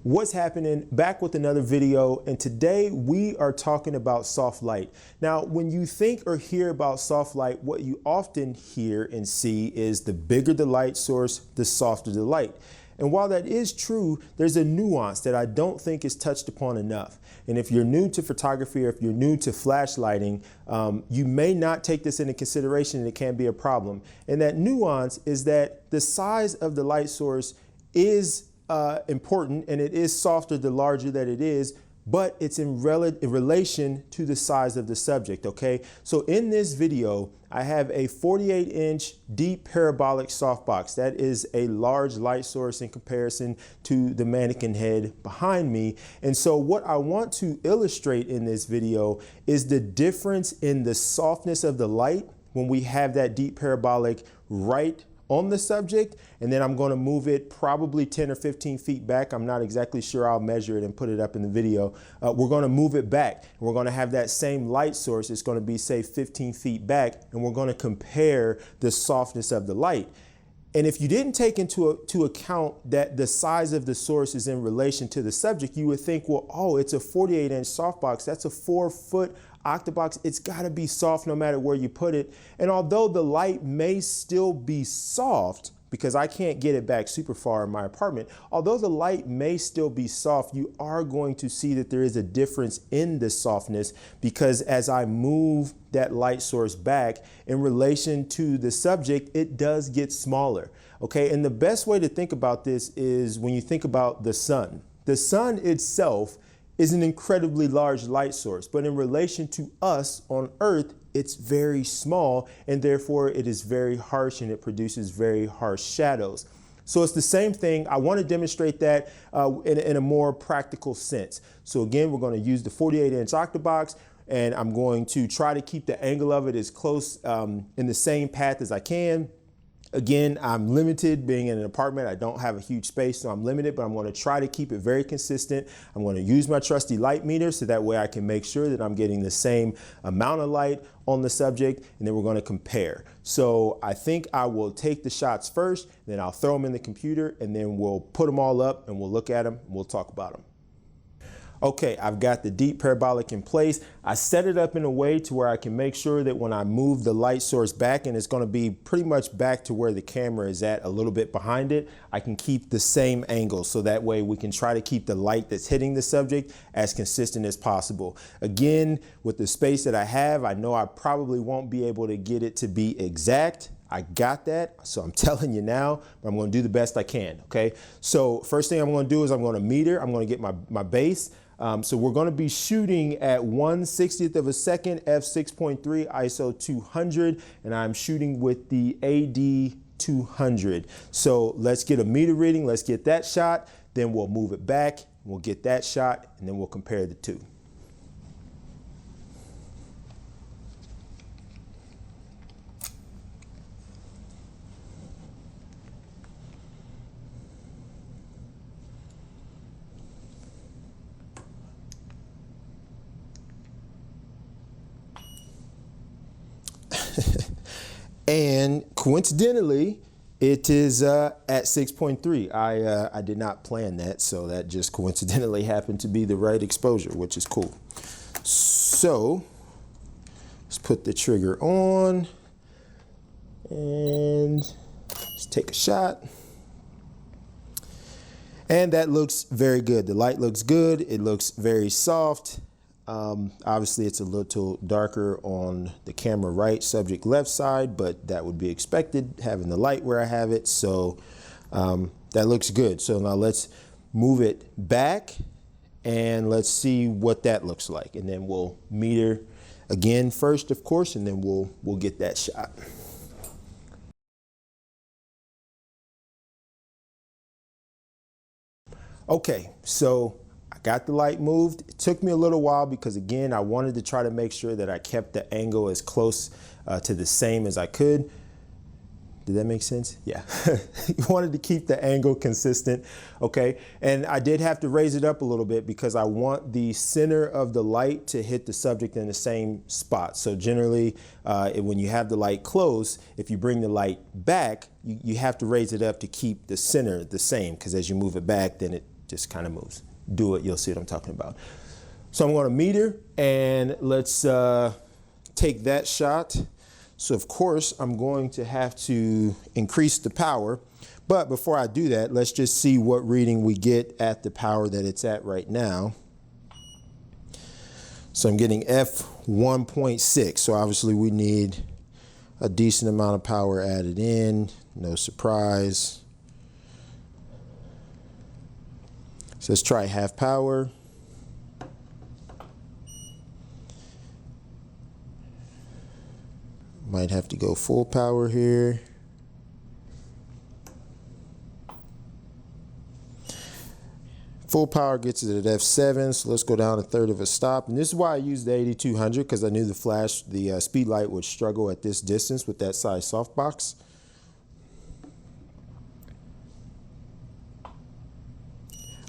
What's happening? Back with another video, and today we are talking about soft light. Now, when you think or hear about soft light, what you often hear and see is the bigger the light source, the softer the light. And while that is true, there's a nuance that I don't think is touched upon enough. And if you're new to photography or if you're new to flash lighting, you may not take this into consideration and it can be a problem. And that nuance is that the size of the light source is important, and it is softer the larger that it is, but it's in relation to the size of the subject, okay? So in this video, I have a 48-inch deep parabolic softbox. That is a large light source in comparison to the mannequin head behind me. And so what I want to illustrate in this video is the difference in the softness of the light when we have that deep parabolic right on the subject, and then I'm going to move it probably 10 or 15 feet back. I'm not exactly sure. I'll measure it and put it up in the video. We're going to move it back, and we're going to have that same light source. It's going to be, say, 15 feet back, and we're going to compare the softness of the light. And if you didn't take into account that the size of the source is in relation to the subject, you would think, well, oh, it's a 48-inch softbox. That's a 4-foot octabox. It's got to be soft no matter where you put it. And although the light may still be soft, because I can't get it back super far in my apartment, although the light may still be soft, you are going to see that there is a difference in the softness, because as I move that light source back in relation to the subject, it does get smaller. Okay, and the best way to think about this is when you think about the sun. The sun itself is an incredibly large light source, but in relation to us on Earth, it's very small, and therefore it is very harsh and it produces very harsh shadows. So it's the same thing. I want to demonstrate that in a more practical sense. So again, we're going to use the 48-inch octabox, and I'm going to try to keep the angle of it as close in the same path as I can. Again, I'm limited being in an apartment. I don't have a huge space, so I'm limited, but I'm going to try to keep it very consistent. I'm going to use my trusty light meter so that way I can make sure that I'm getting the same amount of light on the subject, and then we're going to compare. So I think I will take the shots first, then I'll throw them in the computer, and then we'll put them all up and we'll look at them and we'll talk about them. Okay, I've got the deep parabolic in place. I set it up in a way to where I can make sure that when I move the light source back, and it's going to be pretty much back to where the camera is at, a little bit behind it, I can keep the same angle. So that way we can try to keep the light that's hitting the subject as consistent as possible. Again, with the space that I have, I know I probably won't be able to get it to be exact. I got that, so I'm telling you now, but I'm going to do the best I can, okay? So first thing I'm going to do is I'm going to meter. I'm going to get my base. So we're going to be shooting at 1/60th of a second, f6.3, ISO 200, and I'm shooting with the AD 200. So let's get a meter reading. Let's get that shot. Then we'll move it back. We'll get that shot, and then we'll compare the two. And coincidentally, it is at 6.3. I did not plan that, so that just coincidentally happened to be the right exposure, which is cool. So let's put the trigger on and let's take a shot. And that looks very good. The light looks good. It looks very soft. Obviously it's a little darker on the camera right, subject left side, but that would be expected having the light where I have it. So that looks good. So now let's move it back and let's see what that looks like. And then we'll meter again first, of course, and then we'll get that shot. Okay, so I got the light moved. It took me a little while because, again, I wanted to try to make sure that I kept the angle as close to the same as I could. Did that make sense? Yeah. You wanted to keep the angle consistent, okay? And I did have to raise it up a little bit because I want the center of the light to hit the subject in the same spot. So generally, when you have the light close, if you bring the light back, you have to raise it up to keep the center the same, because as you move it back, then it just kind of moves. Do it, you'll see what I'm talking about. So I'm going to meter, and let's take that shot. So of course I'm going to have to increase the power, but before I do that, let's just see what reading we get at the power that it's at right now. So I'm getting f1.6. So obviously we need a decent amount of power added in, no surprise. So let's try half power. Might have to go full power here. Full power gets it at f7, so let's go down a third of a stop. And this is why I used the 8200, because I knew the speed light would struggle at this distance with that size softbox.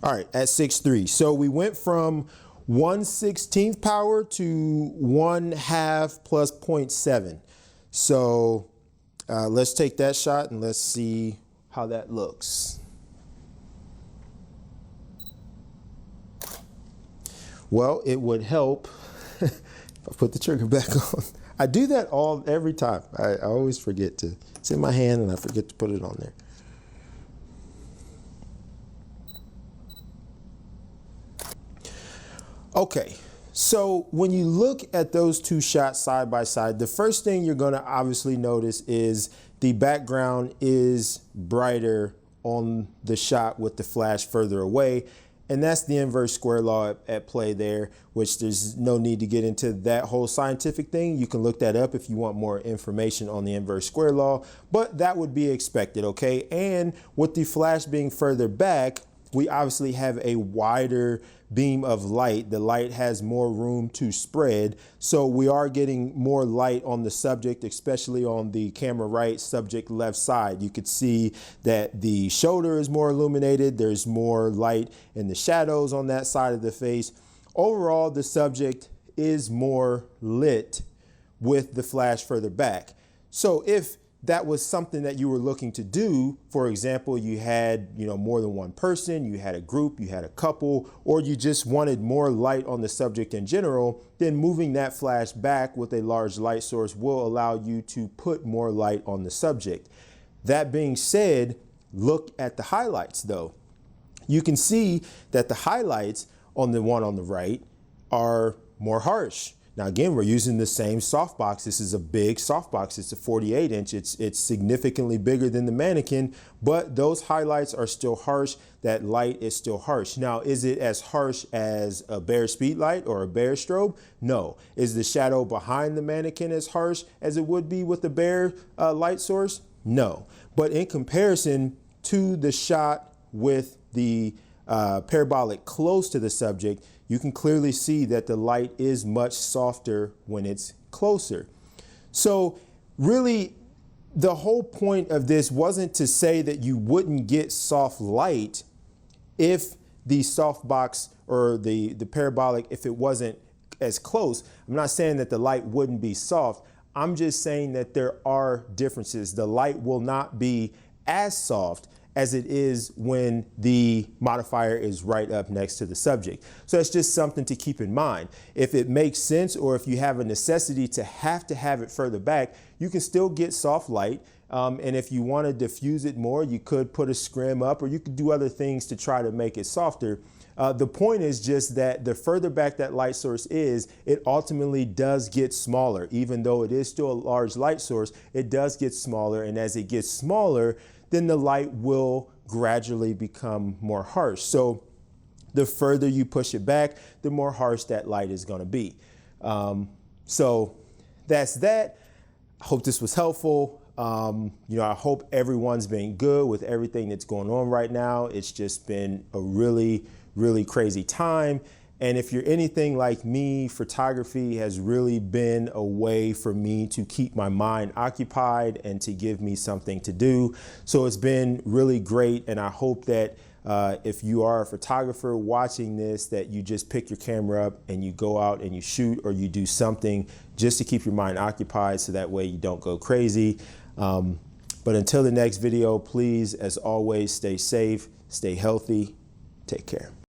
All right, at 6.3. So we went from 1/16 power to 1/2 plus 0.7. So let's take that shot and let's see how that looks. Well, it would help if I put the trigger back on. I do that every time. I always forget to, it's in my hand and I forget to put it on there. Okay, so when you look at those two shots side by side, the first thing you're gonna obviously notice is the background is brighter on the shot with the flash further away. And that's the inverse square law at play there, which there's no need to get into that whole scientific thing. You can look that up if you want more information on the inverse square law, but that would be expected, okay? And with the flash being further back, we obviously have a wider beam of light. The light has more room to spread. So we are getting more light on the subject, especially on the camera right, subject left side. You could see that the shoulder is more illuminated. There's more light in the shadows on that side of the face. Overall, the subject is more lit with the flash further back. So if that was something that you were looking to do, for example, you had, more than one person, you had a group, you had a couple, or you just wanted more light on the subject in general, then moving that flash back with a large light source will allow you to put more light on the subject. That being said, look at the highlights though. You can see that the highlights on the one on the right are more harsh. Now again, we're using the same softbox. This is a big softbox. It's a 48-inch. It's significantly bigger than the mannequin, but those highlights are still harsh. That light is still harsh. Now, is it as harsh as a bare speed light or a bare strobe? No. Is the shadow behind the mannequin as harsh as it would be with the bare light source? No. But in comparison to the shot with the parabolic close to the subject, you can clearly see that the light is much softer when it's closer. So really, the whole point of this wasn't to say that you wouldn't get soft light if the softbox or the parabolic, if it wasn't as close. I'm not saying that the light wouldn't be soft. I'm just saying that there are differences. The light will not be as soft as it is when the modifier is right up next to the subject. So it's just something to keep in mind. If it makes sense, or if you have a necessity to have it further back, you can still get soft light. And if you want to diffuse it more, you could put a scrim up, or you could do other things to try to make it softer. The point is just that the further back that light source is, it ultimately does get smaller. Even though it is still a large light source, it does get smaller. And as it gets smaller, then the light will gradually become more harsh. So the further you push it back, the more harsh that light is going to be. So that's that. I hope this was helpful. I hope everyone's been good with everything that's going on right now. It's just been a really, really crazy time. And if you're anything like me, photography has really been a way for me to keep my mind occupied and to give me something to do. So it's been really great. And I hope that if you are a photographer watching this, that you just pick your camera up and you go out and you shoot, or you do something just to keep your mind occupied, so that way you don't go crazy. But until the next video, please, as always, stay safe, stay healthy. Take care.